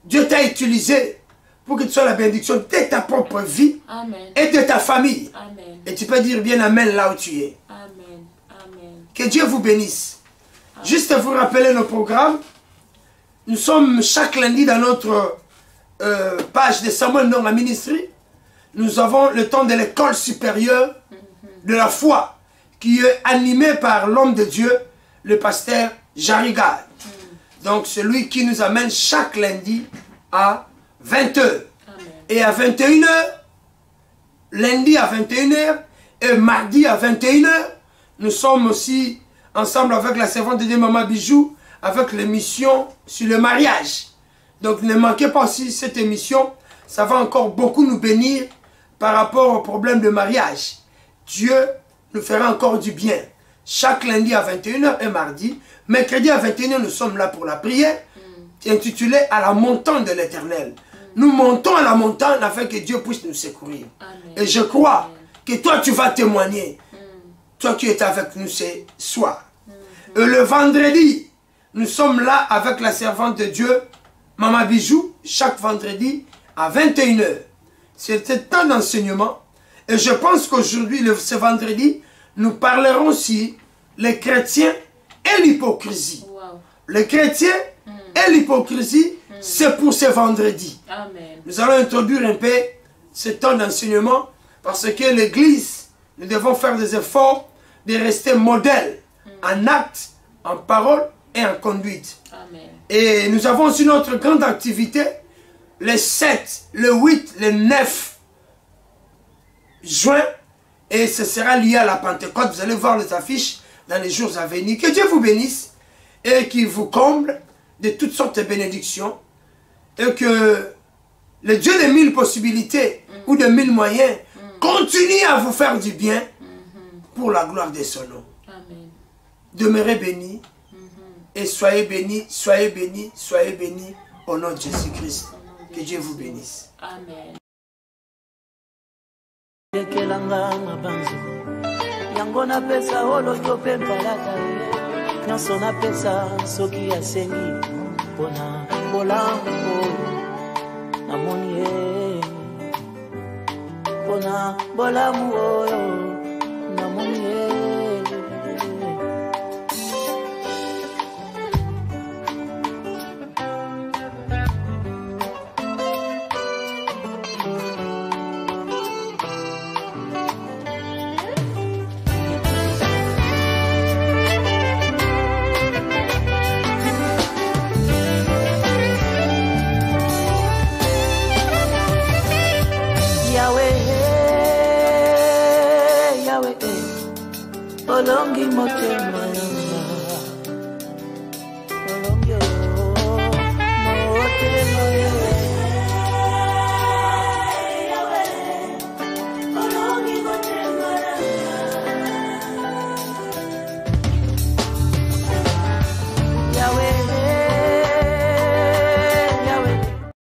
Dieu t'a utilisé pour que tu sois la bénédiction de ta propre vie. Amen. Et de ta famille. Amen. Et tu peux dire bien Amen là où tu es. Amen. Amen. Que Dieu vous bénisse. Juste à vous rappeler nos programmes. Nous sommes chaque lundi dans notre page de Samuel Ndonga Ministry. Nous avons le temps de l'école supérieure de la foi qui est animée par l'homme de Dieu, le pasteur Jarigad. Donc celui qui nous amène chaque lundi à 20 h. Et à 21 h, lundi à 21 h et mardi à 21 h, nous sommes aussi ensemble avec la servante de Dieu, Maman Bijou, avec l'émission sur le mariage. Donc ne manquez pas aussi cette émission. Ça va encore beaucoup nous bénir par rapport au problème de mariage. Dieu nous fera encore du bien. Chaque lundi à 21h et mardi. Mercredi à 21h, nous sommes là pour la prière. Intitulée à la montagne de l'Éternel. Nous montons à la montagne afin que Dieu puisse nous secourir. Amen. Et je crois que toi, tu vas témoigner. Toi qui es avec nous ce soir. Et le vendredi, nous sommes là avec la servante de Dieu, Maman Bijou, chaque vendredi à 21h. C'est un temps d'enseignement. Et je pense qu'aujourd'hui, ce vendredi, nous parlerons aussi les chrétiens et l'hypocrisie. Wow. Les chrétiens et l'hypocrisie, c'est pour ce vendredi. Amen. Nous allons introduire un peu ce temps d'enseignement parce que l'Église, nous devons faire des efforts de rester modèle en acte, en parole et en conduite. Amen. Et nous avons aussi notre grande activité le 7, le 8, le 9 juin et ce sera lié à la Pentecôte. Vous allez voir les affiches dans les jours à venir. Que Dieu vous bénisse et qu'il vous comble de toutes sortes de bénédictions et que le Dieu de 1000 possibilités ou de 1000 moyens continue à vous faire du bien pour la gloire de son nom. Amen. Demeurez bénis et soyez bénis, soyez bénis, soyez bénis au nom de Jésus-Christ. Que Dieu vous bénisse. Amen. Yangona pesa holo tope mpalata nyonso na pesa soki asengi pona bolambo namoni ye pona bolambo oyo namoni ye Olongi motema